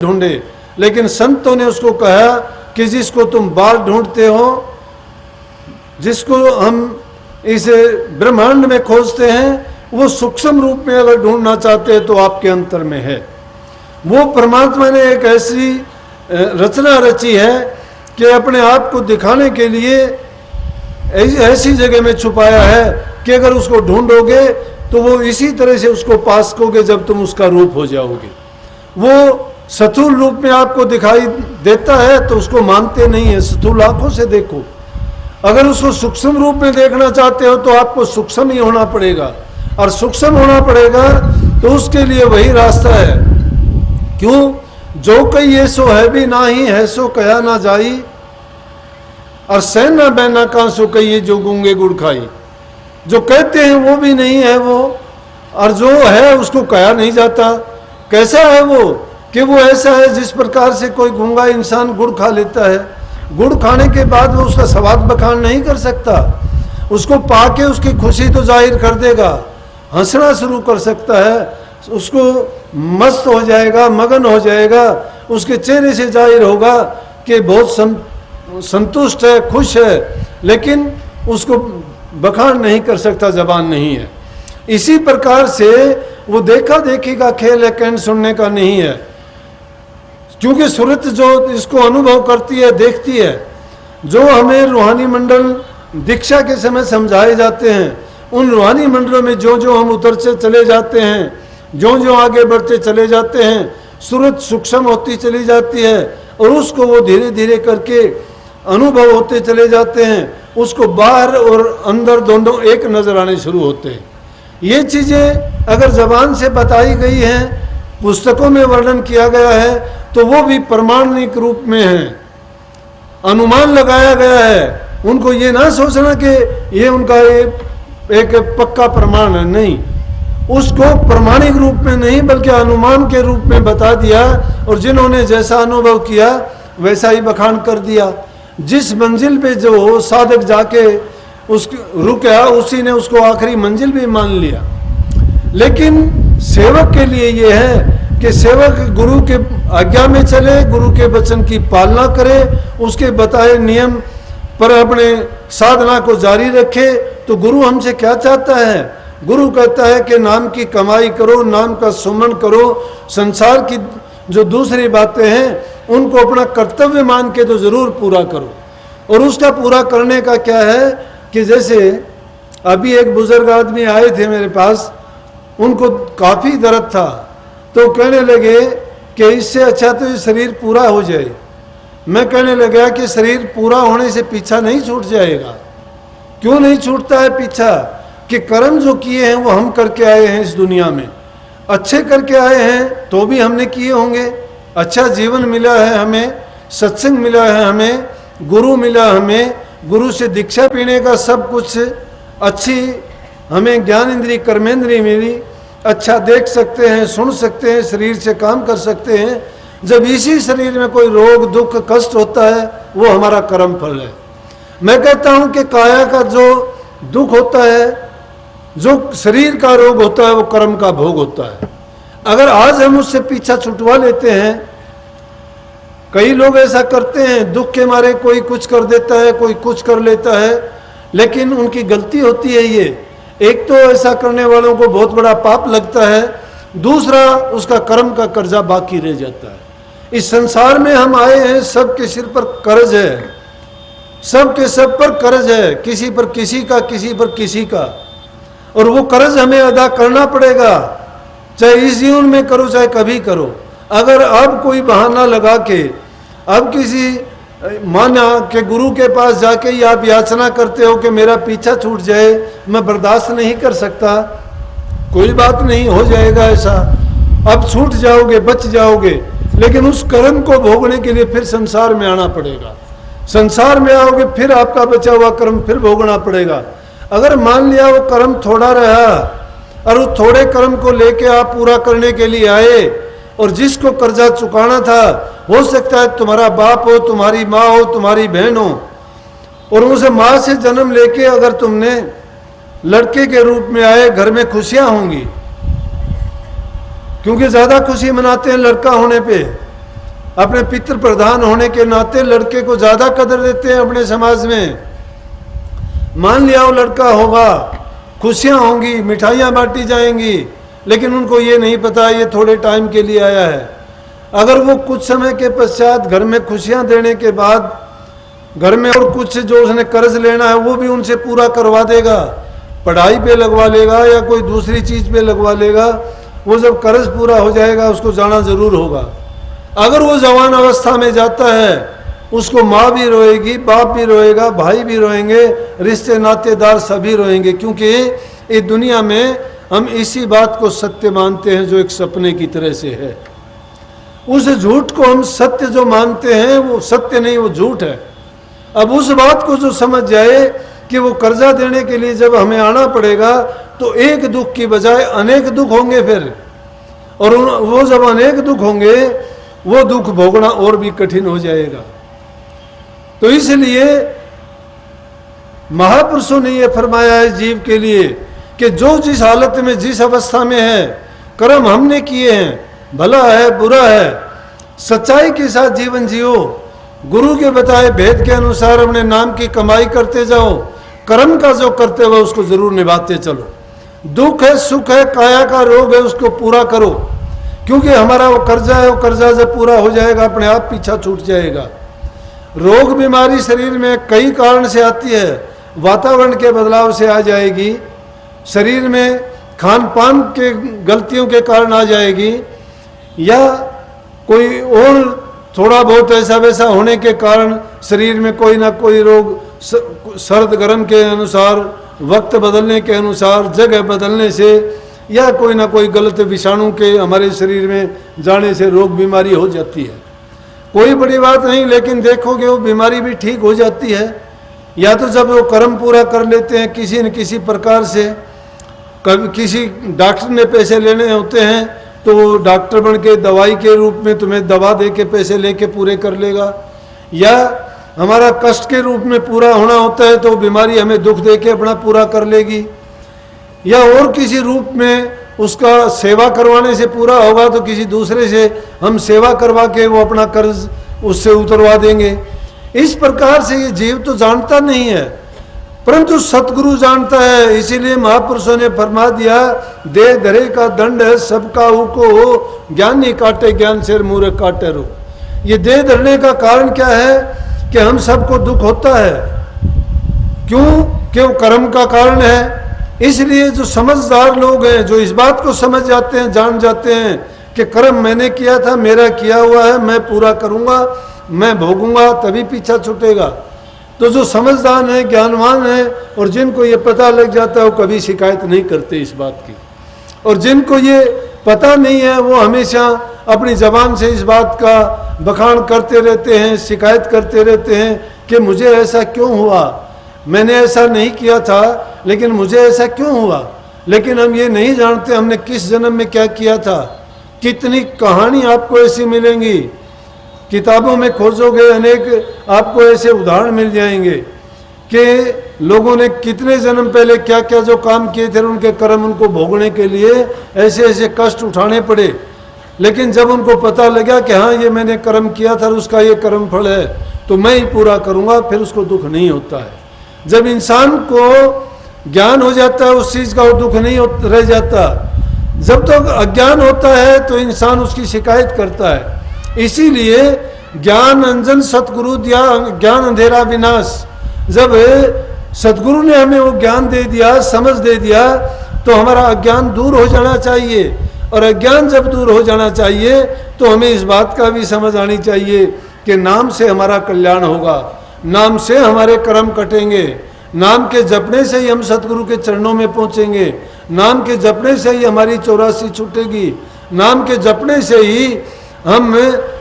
ढूंढे, लेकिन संतों ने उसको कहा कि जिसको तुम बाल ढूंढते हो, जिसको हम इस ब्रह्मांड में खोजते हैं, वो सूक्ष्म रूप में अगर ढूंढना चाहते हैं तो आपके अंतर में है। वो परमात्मा ने एक ऐसी रचना रची है कि अपने आप को दिखाने के लिए ऐसी जगह में छुपाया है कि अगर उसको ढूंढोगे तो वो इसी तरह से उसको पास करोगे जब तुम उसका रूप हो जाओगे। वो स्थूल रूप में आपको दिखाई देता है तो उसको मानते नहीं है, स्थूल आंखों से देखो। अगर उसको सूक्ष्म रूप में देखना चाहते हो तो आपको सूक्ष्म ही होना पड़ेगा, और सूक्ष्म होना पड़ेगा तो उसके लिए वही रास्ता है। क्यों? जो कही ये सो है भी नाही, है सो कया ना जाई, और सहना बहना कहाँ सो कही जो गूंगे गुड़ खाई। जो कहते हैं वो भी नहीं है वो, और जो है उसको कहा नहीं जाता। कैसा है वो? कि वो ऐसा है जिस प्रकार से कोई गूंगा इंसान गुड़ खा लेता है, गुड़ खाने के बाद वो उसका स्वाद बखान नहीं कर सकता, उसको पाके उसकी खुशी तो जाहिर कर देगा, हंसना शुरू कर सकता है, उसको मस्त हो जाएगा, मगन हो जाएगा, उसके चेहरे से जाहिर होगा कि बहुत संतुष्ट है, खुश है, लेकिन उसको बखान नहीं कर सकता, जबान नहीं है। इसी प्रकार से वो देखा देखी का खेल है, कहन सुनने का नहीं है। क्योंकि सुरत जो इसको अनुभव करती है, देखती है, जो हमें रूहानी मंडल दीक्षा के समय समझाए जाते हैं, उन रूहानी मंडलों में जो जो हम उतरते चले जाते हैं, जो जो आगे बढ़ते चले जाते हैं, सूरत सूक्ष्म होती चली जाती है, और उसको वो धीरे धीरे करके अनुभव होते चले जाते हैं, उसको बाहर और अंदर दोनों एक नजर आने शुरू होते हैं। ये चीज़ें अगर जबान से बताई गई हैं, पुस्तकों में वर्णन किया गया है, तो वो भी प्रमाणिक रूप में है, अनुमान लगाया गया है। उनको ये ना सोचना कि ये उनका एक पक्का प्रमाण है, नहीं, उसको प्रमाणिक रूप में नहीं बल्कि अनुमान के रूप में बता दिया, और जिन्होंने जैसा अनुभव किया वैसा ही बखान कर दिया। जिस मंजिल पे जो साधक जाके उस रुका, उसी ने उसको आखिरी मंजिल भी मान लिया। लेकिन सेवक के लिए ये है कि सेवक गुरु के आज्ञा में चले, गुरु के वचन की पालना करे, उसके बताए नियम पर अपने साधना को जारी रखे। तो गुरु हमसे क्या चाहता है? गुरु कहता है कि नाम की कमाई करो, नाम का सुमन करो, संसार की जो दूसरी बातें हैं उनको अपना कर्तव्य मान के तो जरूर पूरा करो। और उसका पूरा करने का क्या है कि जैसे अभी एक बुजुर्ग आदमी आए थे मेरे पास, उनको काफ़ी दर्द था, तो कहने लगे कि इससे अच्छा तो ये शरीर पूरा हो जाए। मैं कहने लगा कि शरीर पूरा होने से पीछा नहीं छूट जाएगा। क्यों नहीं छूटता है पीछा? कि कर्म जो किए हैं वो हम करके आए हैं इस दुनिया में, अच्छे करके आए हैं तो भी हमने किए होंगे। अच्छा जीवन मिला है हमें, सत्संग मिला है हमें, गुरु मिला हमें, गुरु से दीक्षा पीने का सब कुछ, अच्छी हमें ज्ञान इंद्री कर्मेंद्री मिली, अच्छा देख सकते हैं, सुन सकते हैं, शरीर से काम कर सकते हैं। जब इसी शरीर में कोई रोग दुख कष्ट होता है वो हमारा कर्म फल है। मैं कहता हूं कि काया का जो दुख होता है, जो शरीर का रोग होता है, वो कर्म का भोग होता है। अगर आज हम उससे पीछा छुटवा लेते हैं, कई लोग ऐसा करते हैं, दुख के मारे कोई कुछ कर देता है, कोई कुछ कर लेता है, लेकिन उनकी गलती होती है ये। एक तो ऐसा करने वालों को बहुत बड़ा पाप लगता है, दूसरा उसका कर्म का कर्जा बाकी रह जाता है। इस संसार में हम आए हैं, सबके सिर पर कर्ज है, सबके सब पर कर्ज है, किसी पर किसी का, किसी पर किसी का, और वो कर्ज हमें अदा करना पड़ेगा, चाहे इस जीवन में करो चाहे कभी करो। अगर अब कोई बहाना लगा के अब किसी माना कि गुरु के पास जाके ही आप याचना करते हो कि मेरा पीछा छूट जाए, मैं बर्दाश्त नहीं कर सकता, कोई बात नहीं, हो जाएगा ऐसा, अब छूट जाओगे, बच जाओगे, लेकिन उस कर्म को भोगने के लिए फिर संसार में आना पड़ेगा। संसार में आओगे फिर आपका बचा हुआ कर्म फिर भोगना पड़ेगा। अगर मान लिया वो कर्म थोड़ा रहा और उस थोड़े कर्म को लेके आप पूरा करने के लिए आए, और जिसको कर्जा चुकाना था, हो सकता है तुम्हारा बाप हो, तुम्हारी माँ हो, तुम्हारी बहन हो, और उसे माँ से जन्म लेके अगर तुमने लड़के के रूप में आए, घर में खुशियां होंगी, क्योंकि ज़्यादा खुशी मनाते हैं लड़का होने पे। अपने पितृ प्रधान होने के नाते लड़के को ज्यादा कदर देते हैं अपने समाज में। मान लिया वो लड़का होगा, खुशियां होंगी, मिठाइयां बांटी जाएंगी, लेकिन उनको ये नहीं पता ये थोड़े टाइम के लिए आया है। अगर वो कुछ समय के पश्चात घर में खुशियां देने के बाद घर में और कुछ जो उसने कर्ज लेना है वो भी उनसे पूरा करवा देगा, पढ़ाई पे लगवा लेगा या कोई दूसरी चीज पे लगवा लेगा, वो जब कर्ज पूरा हो जाएगा उसको जाना जरूर होगा। अगर वो जवान अवस्था में जाता है उसको माँ भी रोएगी, बाप भी रोएगा, भाई भी रोएंगे, रिश्ते नातेदार सभी रोएंगे, क्योंकि इस दुनिया में हम इसी बात को सत्य मानते हैं जो एक सपने की तरह से है। उस झूठ को हम सत्य जो मानते हैं वो सत्य नहीं, वो झूठ है। अब उस बात को जो समझ जाए कि वो कर्जा देने के लिए जब हमें आना पड़ेगा तो एक दुख की बजाय अनेक दुख होंगे फिर, और वो जब अनेक दुख होंगे वो दुख भोगना और भी कठिन हो जाएगा। तो इसलिए महापुरुषों ने यह फरमाया है जीव के लिए कि जो जिस हालत में जिस अवस्था में है, कर्म हमने किए हैं, भला है बुरा है, सच्चाई के साथ जीवन जियो, गुरु के बताए भेद के अनुसार अपने नाम की कमाई करते जाओ, कर्म का जो करते हुए उसको जरूर निभाते चलो। दुख है, सुख है, काया का रोग है, उसको पूरा करो, क्योंकि हमारा वो कर्जा है, वो कर्जा जब पूरा हो जाएगा अपने आप पीछा छूट जाएगा। रोग बीमारी शरीर में कई कारण से आती है, वातावरण के बदलाव से आ जाएगी, शरीर में खान पान के गलतियों के कारण आ जाएगी, या कोई और थोड़ा बहुत ऐसा वैसा होने के कारण शरीर में कोई ना कोई रोग, सर्द गर्म के अनुसार, वक्त बदलने के अनुसार, जगह बदलने से, या कोई ना कोई गलत विषाणु के हमारे शरीर में जाने से रोग बीमारी हो जाती है। कोई बड़ी बात नहीं, लेकिन देखोगे वो बीमारी भी ठीक हो जाती है, या तो जब वो कर्म पूरा कर लेते हैं किसी न किसी प्रकार से। कभी किसी डॉक्टर ने पैसे लेने होते हैं तो वो डॉक्टर बन के दवाई के रूप में तुम्हें दवा दे के पैसे लेके पूरे कर लेगा, या हमारा कष्ट के रूप में पूरा होना होता है तो बीमारी हमें दुख दे के अपना पूरा कर लेगी, या और किसी रूप में उसका सेवा करवाने से पूरा होगा तो किसी दूसरे से हम सेवा करवा के वो अपना कर्ज उससे उतरवा देंगे। इस प्रकार से ये जीव तो जानता नहीं है, परंतु सतगुरु जानता है। इसीलिए महापुरुषों ने फरमा दिया, दे धरे का दंड है सबका उको, ज्ञानी काटे ज्ञान से मूर्ख काटे रो। ये दे धरने का कारण क्या है कि हम सबको दुख होता है, क्यों कर्म का कारण है। इसलिए जो समझदार लोग हैं, जो इस बात को समझ जाते हैं, जान जाते हैं कि कर्म मैंने किया था, मेरा किया हुआ है, मैं पूरा करूंगा, मैं भोगूंगा, तभी पीछा छूटेगा। तो जो समझदार है, ज्ञानवान है, और जिनको ये पता लग जाता है वो कभी शिकायत नहीं करते इस बात की, और जिनको ये पता नहीं है वो हमेशा अपनी जबान से इस बात का बखान करते रहते हैं, शिकायत करते रहते हैं कि मुझे ऐसा क्यों हुआ, मैंने ऐसा नहीं किया था लेकिन मुझे ऐसा क्यों हुआ। लेकिन हम ये नहीं जानते हमने किस जन्म में क्या किया था। कितनी कहानी आपको ऐसी मिलेंगी, किताबों में खोजोगे अनेक आपको ऐसे उदाहरण मिल जाएंगे कि लोगों ने कितने जन्म पहले क्या क्या जो काम किए थे, उनके कर्म उनको भोगने के लिए ऐसे ऐसे कष्ट उठाने पड़े। लेकिन जब उनको पता लगा कि हाँ ये मैंने कर्म किया था, उसका ये कर्म फल है तो मैं ही पूरा करूँगा, फिर उसको दुख नहीं होता है। जब इंसान को ज्ञान हो जाता है उस चीज़ का, वो दुख नहीं रह जाता। जब तक अज्ञान होता है तो इंसान उसकी शिकायत करता है। इसीलिए ज्ञान अंजन सतगुरु दिया, ज्ञान अंधेरा विनाश। जब सतगुरु ने हमें वो ज्ञान दे दिया, समझ दे दिया, तो हमारा अज्ञान दूर हो जाना चाहिए। और अज्ञान जब दूर हो जाना चाहिए तो हमें इस बात का भी समझ आनी चाहिए कि नाम से हमारा कल्याण होगा, नाम से हमारे कर्म कटेंगे, नाम के जपने से ही हम सतगुरु के चरणों में पहुंचेंगे, नाम के जपने से ही हमारी 84 छूटेगी, नाम के जपने से ही हम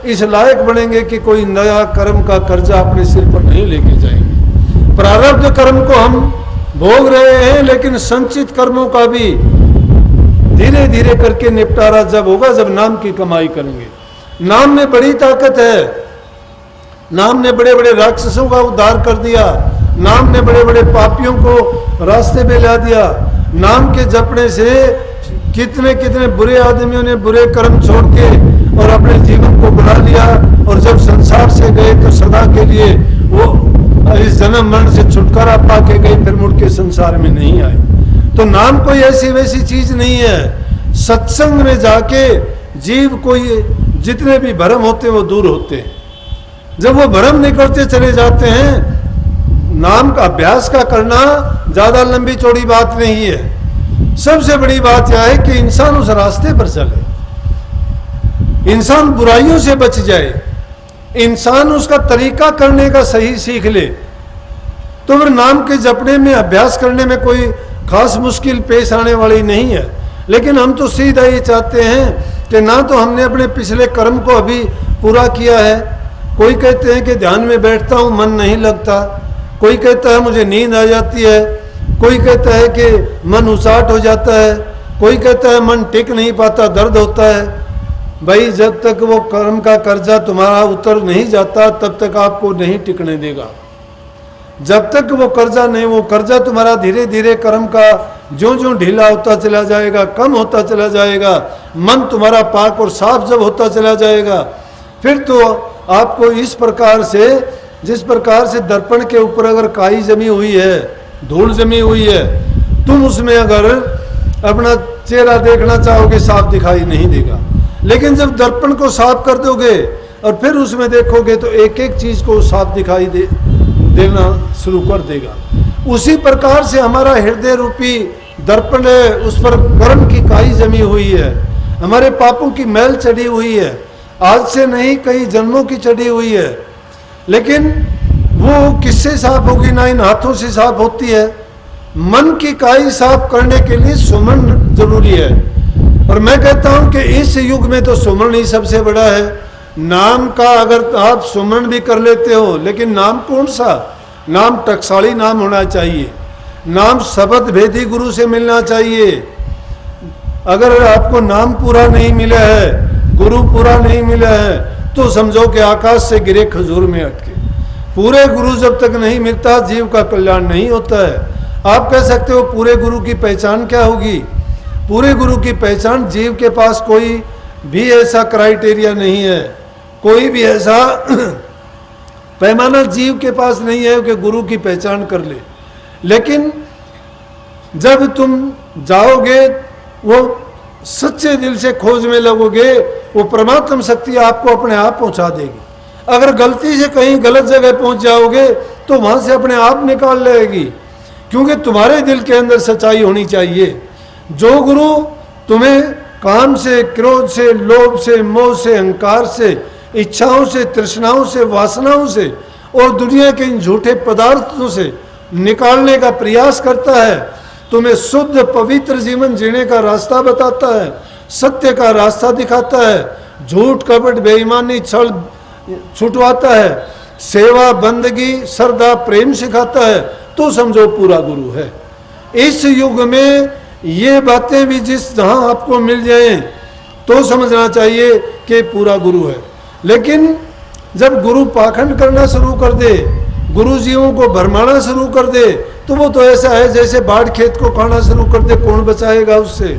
इस लायक बनेंगे कि कोई नया कर्म का कर्जा अपने सिर पर नहीं लेके जाएंगे। प्रारब्ध कर्म को हम भोग रहे हैं, लेकिन संचित कर्मों का भी धीरे धीरे करके निपटारा जब होगा, जब नाम की कमाई करेंगे। नाम में बड़ी ताकत है। नाम ने बड़े बड़े राक्षसों का उद्धार कर दिया, नाम ने बड़े बड़े पापियों को रास्ते पे ला दिया। नाम के जपने से कितने कितने बुरे आदमियों ने बुरे कर्म छोड़ के और अपने जीवन को बना लिया और सदा के लिए वो इस जन्म मरण से छुटकारा पा के गई, फिर मुड़ के संसार में नहीं आई। तो नाम कोई ऐसी वैसी चीज नहीं है। सत्संग में जाके जीव को जितने भी भ्रम होते हैं वो दूर होते हैं। जब वो भ्रम निकलते चले जाते हैं, नाम का अभ्यास का करना ज्यादा लंबी चौड़ी बात नहीं है। सबसे बड़ी बात यह है कि इंसान उस रास्ते पर चले, इंसान बुराइयों से बच जाए, इंसान उसका तरीका करने का सही सीख ले, तो फिर नाम के जपने में अभ्यास करने में कोई खास मुश्किल पेश आने वाली नहीं है। लेकिन हम तो सीधा ये चाहते हैं कि ना तो हमने अपने पिछले कर्म को अभी पूरा किया है। कोई कहते हैं कि ध्यान में बैठता हूँ मन नहीं लगता, कोई कहता है मुझे नींद आ जाती है, कोई कहता है कि मन उचाट हो जाता है, कोई कहता है मन टिक नहीं पाता, दर्द होता है। भाई जब तक वो कर्म का कर्जा तुम्हारा उतर नहीं जाता तब तक आपको नहीं टिकने देगा। जब तक वो कर्जा नहीं, वो कर्जा तुम्हारा धीरे धीरे कर्म का ज्यों ज्यों ढीला होता चला जाएगा, कम होता चला जाएगा, मन तुम्हारा पाक और साफ जब होता चला जाएगा, फिर तो आपको इस प्रकार से, जिस प्रकार से दर्पण के ऊपर अगर काई जमी हुई है, धूल जमी हुई है, तुम उसमें अगर अपना चेहरा देखना चाहोगे साफ दिखाई नहीं देगा। लेकिन जब दर्पण को साफ कर दोगे और फिर उसमें देखोगे तो एक एक चीज को साफ दिखाई देना शुरू कर देगा। उसी प्रकार से हमारा हृदय रूपी दर्पण है, उस पर कर्म की काई जमी हुई है, हमारे पापों की मैल चढ़ी हुई है, आज से नहीं कई जन्मों की चढ़ी हुई है। लेकिन वो किससे साफ होगी? ना इन हाथों से साफ होती है। मन की काई साफ करने के लिए सुमन जरूरी है। और मैं कहता हूं कि इस युग में तो सुमन ही सबसे बड़ा है। नाम का अगर आप सुमन भी कर लेते हो, लेकिन नाम कौन सा? नाम टकसाली नाम होना चाहिए, नाम शब्द भेदी गुरु से मिलना चाहिए। अगर आपको नाम पूरा नहीं मिला है, गुरु पूरा नहीं मिला है, तो समझो कि आकाश से गिरे खजूर में अटके। पूरे गुरु जब तक नहीं मिलता जीव का कल्याण नहीं होता है। आप कह सकते हो पूरे गुरु की पहचान क्या होगी? पूरे गुरु की पहचान, जीव के पास कोई भी ऐसा क्राइटेरिया नहीं है, कोई भी ऐसा पैमाना जीव के पास नहीं है कि गुरु की पहचान कर ले। लेकिन जब तुम जाओगे, वो सच्चे दिल से खोज में लगोगे, वो परमात्म शक्ति आपको अपने आप पहुंचा देगी। अगर गलती से कहीं गलत जगह पहुंच जाओगे तो वहां से अपने आप निकाल लेगी, क्योंकि तुम्हारे दिल के अंदर सच्चाई होनी चाहिए। जो गुरु तुम्हें काम से, क्रोध से, लोभ से, मोह से, अहंकार से, इच्छाओं से, तृष्णाओं से, वासनाओं से और दुनिया के इन झूठे पदार्थों से निकालने का प्रयास करता है, तुम्हें शुद्ध पवित्र जीवन जीने का रास्ता बताता है, सत्य का रास्ता दिखाता है, झूठ कपट बेईमानी छल छुटवाता है, सेवा बंदगी श्रद्धा प्रेम सिखाता है, तो समझो पूरा गुरु है। इस युग में ये बातें भी जहां आपको मिल जाए तो समझना चाहिए कि पूरा गुरु है। लेकिन जब गुरु पाखंड करना शुरू कर दे, गुरु जीवों को भरमाना शुरू कर दे, तो वो तो ऐसा है जैसे बाढ़ खेत को खाना शुरू कर दे, कौन बचाएगा उससे?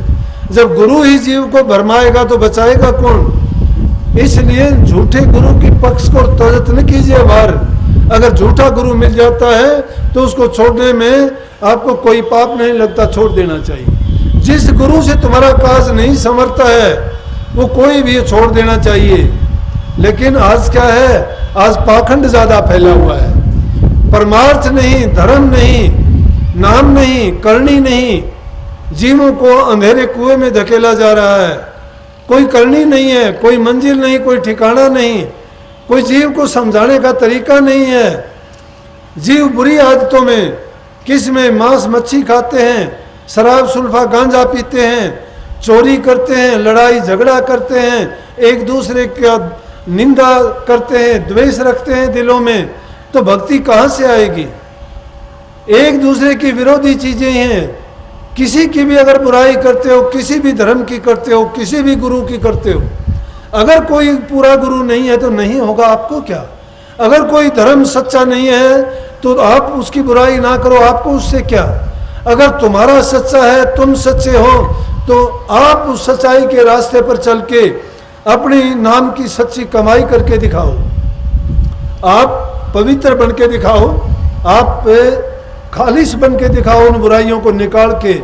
जब गुरु ही जीव को भरमाएगा तो बचाएगा कौन? इसलिए झूठे गुरु की पक्ष को त्वरित न कीजिए बाहर। अगर झूठा गुरु मिल जाता है तो उसको छोड़ने में आपको कोई पाप नहीं लगता, छोड़ देना चाहिए। जिस गुरु से तुम्हारा काज नहीं संवरता है वो कोई भी छोड़ देना चाहिए। लेकिन आज क्या है? आज पाखंड ज्यादा फैला हुआ है। परमार्थ नहीं, धर्म नहीं, नाम नहीं, करनी नहीं, जीवों को अंधेरे कुएं में धकेला जा रहा है। कोई करनी नहीं है, कोई मंजिल नहीं, कोई ठिकाना नहीं, कोई जीव को समझाने का तरीका नहीं है। जीव बुरी आदतों में, किस में मांस मच्छी खाते हैं, शराब सुल्फा गांजा पीते हैं, चोरी करते हैं, लड़ाई झगड़ा करते हैं, एक दूसरे का निंदा करते हैं, द्वेष रखते हैं दिलों में, तो भक्ति कहाँ से आएगी? एक दूसरे की विरोधी चीजें हैं। किसी की भी अगर बुराई करते हो, किसी भी धर्म की करते हो, किसी भी गुरु की करते हो, अगर कोई पूरा गुरु नहीं है तो नहीं होगा आपको क्या? अगर कोई धर्म सच्चा नहीं है तो आप उसकी बुराई ना करो, आपको उससे क्या? अगर तुम्हारा सच्चा है, तुम सच्चे हो, तो आप उस सच्चाई के रास्ते पर चल के अपनी नाम की सच्ची कमाई करके दिखाओ। आप पवित्र बन के दिखाओ, आप खालिश बन के दिखाओ, उन बुराइयों को निकाल के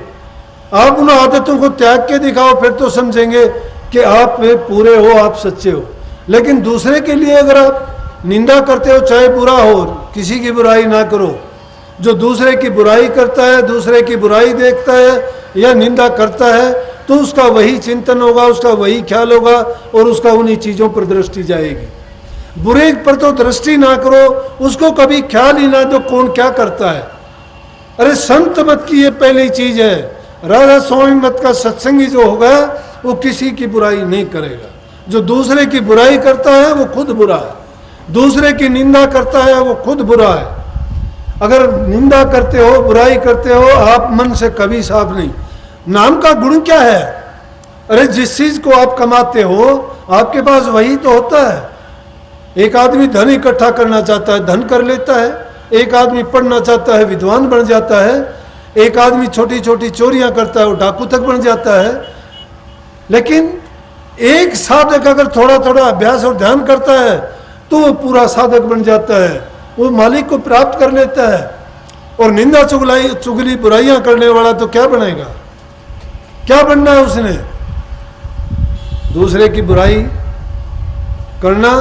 आप उन आदतों को त्याग के दिखाओ, फिर तो समझेंगे कि आप पूरे हो, आप सच्चे हो। लेकिन दूसरे के लिए अगर आप निंदा करते हो, चाहे बुरा हो, किसी की बुराई ना करो। जो दूसरे की बुराई करता है, दूसरे की बुराई देखता है या निंदा करता है, तो उसका वही चिंतन होगा, उसका वही ख्याल होगा और उसका उन्हीं चीज़ों पर दृष्टि जाएगी। बुरे पर तो दृष्टि ना करो, उसको कभी ख्याल ही ना दो कौन क्या करता है। अरे संत मत की ये पहली चीज है। राधा स्वामी मत का सत्संगी जो होगा वो किसी की बुराई नहीं करेगा। जो दूसरे की बुराई करता है वो खुद बुरा है, दूसरे की निंदा करता है वो खुद बुरा है। अगर निंदा करते हो, बुराई करते हो, आप मन से कभी साफ नहीं। नाम का गुण क्या है? अरे जिस चीज को आप कमाते हो आपके पास वही तो होता है। एक आदमी धन इकट्ठा करना चाहता है, धन कर लेता है। एक आदमी पढ़ना चाहता है, विद्वान बन जाता है। एक आदमी छोटी छोटी चोरियां करता है, वो डाकू तक बन जाता है। लेकिन एक साधक अगर थोड़ा थोड़ा अभ्यास और ध्यान करता है तो वो पूरा साधक बन जाता है, वो मालिक को प्राप्त कर लेता है। और निंदा चुगली बुराइयां करने वाला तो क्या बनेगा? क्या बनना है उसने? दूसरे की बुराई करना,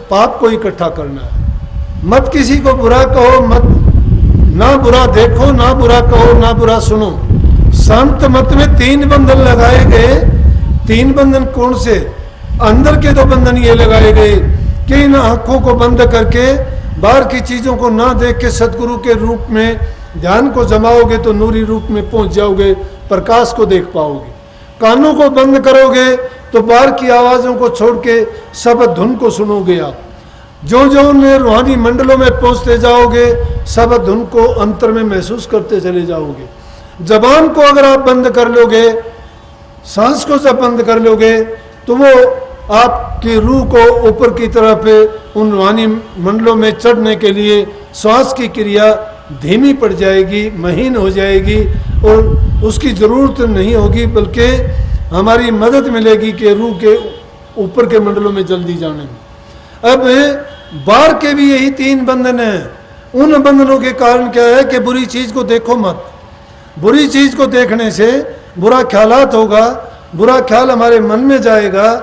पाप को इकट्ठा करना है। मत किसी को बुरा कहो, मत ना बुरा देखो, ना बुरा कहो, ना बुरा सुनो। संत मत में 3 बंधन लगाए गए। 3 बंधन कौन से? अंदर के 2 बंधन ये लगाए गए कि इन आंखों को बंद करके बाहर की चीजों को ना देख के सदगुरु के रूप में ध्यान को जमाओगे तो नूरी रूप में पहुंच जाओगे, प्रकाश को देख पाओगे। कानों को बंद करोगे तो बाहर की आवाजों को छोड़ के शब्द धुन को सुनोगे। आप जो जो उन्हें रूहानी मंडलों में पहुंचते जाओगे, शब्द धुन को अंतर में महसूस करते चले जाओगे। जबान को अगर आप बंद कर लोगे, सांस को जब बंद कर लोगे तो वो आपकी रूह को ऊपर की तरफ उन रूहानी मंडलों में चढ़ने के लिए श्वास की क्रिया धीमी पड़ जाएगी, महीन हो जाएगी और उसकी ज़रूरत नहीं होगी, बल्कि हमारी मदद मिलेगी कि रूह के ऊपर के मंडलों में जल्दी जाने में। अब बाहर के भी यही 3 बंधन हैं। उन बंधनों के कारण क्या है कि बुरी चीज़ को देखो मत। बुरी चीज़ को देखने से बुरा ख्यालात होगा, बुरा ख्याल हमारे मन में जाएगा,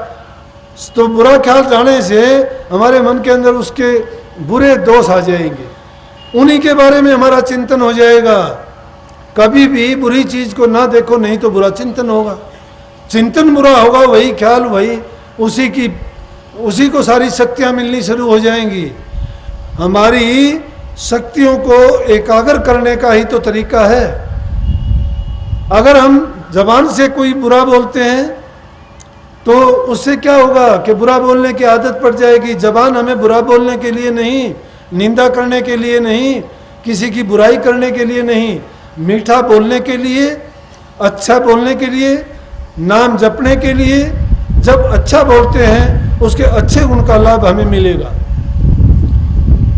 तो बुरा ख्याल जाने से हमारे मन के अंदर उसके बुरे दोष आ जाएंगे, उन्हीं के बारे में हमारा चिंतन हो जाएगा। कभी भी बुरी चीज़ को ना देखो, नहीं तो बुरा चिंतन होगा। चिंतन बुरा होगा, वही ख्याल, वही उसी को सारी शक्तियाँ मिलनी शुरू हो जाएंगी। हमारी शक्तियों को एकाग्र करने का ही तो तरीका है। अगर हम जबान से कोई बुरा बोलते हैं तो उससे क्या होगा कि बुरा बोलने की आदत पड़ जाएगी। जबान हमें बुरा बोलने के लिए नहीं, निंदा करने के लिए नहीं, किसी की बुराई करने के लिए नहीं, मीठा बोलने के लिए, अच्छा बोलने के लिए, नाम जपने के लिए। जब अच्छा बोलते हैं उसके अच्छे गुण का लाभ हमें मिलेगा।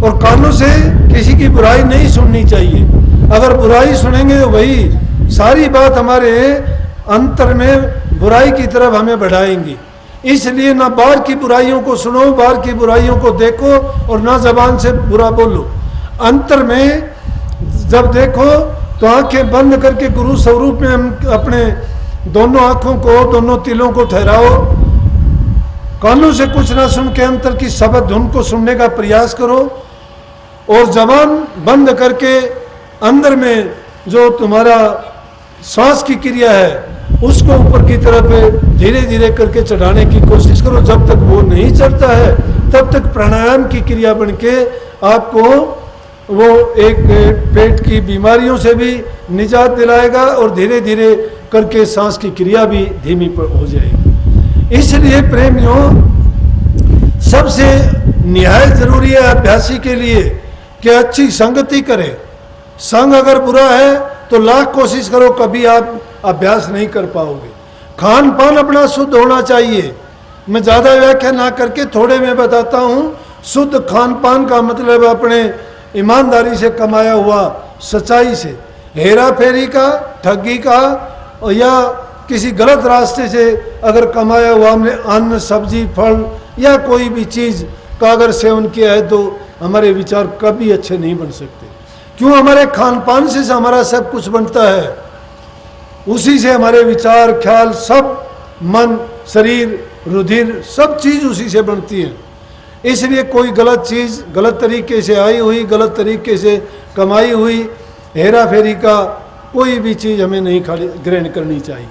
और कानों से किसी की बुराई नहीं सुननी चाहिए। अगर बुराई सुनेंगे तो वही सारी बात हमारे अंतर में बुराई की तरफ हमें बढ़ाएंगी। इसलिए ना बाहर की बुराइयों को सुनो, बाहर की बुराइयों को देखो और ना जबान से बुरा बोलो। अंतर में जब देखो तो आंखें बंद करके गुरु स्वरूप में हम अपने दोनों आंखों को, दोनों तिलों को ठहराओ। कानों से कुछ ना सुन के अंतर की शब्द धुन को सुनने का प्रयास करो और जबान बंद करके अंदर में जो तुम्हारा श्वास की क्रिया है उसको ऊपर की तरफ धीरे धीरे करके चढ़ाने की कोशिश करो। जब तक वो नहीं चढ़ता है तब तक प्राणायाम की क्रिया बन के आपको वो एक पेट की बीमारियों से भी निजात दिलाएगा और धीरे धीरे करके सांस की क्रिया भी धीमी हो जाएगी। इसलिए प्रेमियों, सबसे निहायत जरूरी है अभ्यासी के लिए कि अच्छी संगति करे। संग अगर बुरा है तो लाख कोशिश करो, कभी आप अभ्यास नहीं कर पाओगे। खान पान अपना शुद्ध होना चाहिए। मैं ज़्यादा व्याख्या ना करके थोड़े में बताता हूँ। शुद्ध खान पान का मतलब अपने ईमानदारी से कमाया हुआ, सच्चाई से, हेरा फेरी का, ठगी का या किसी गलत रास्ते से अगर कमाया हुआ हमने अन्न, सब्जी, फल या कोई भी चीज़ का अगर सेवन किया है तो हमारे विचार कभी अच्छे नहीं बन सकते। क्यों? हमारे खान पान से हमारा सब कुछ बनता है, उसी से हमारे विचार ख्याल सब, मन शरीर रुधिर सब चीज़ उसी से बनती है। इसलिए कोई गलत चीज़ गलत तरीके से आई हुई, गलत तरीके से कमाई हुई, हेरा फेरी का कोई भी चीज़ हमें नहीं ग्रहण करनी चाहिए।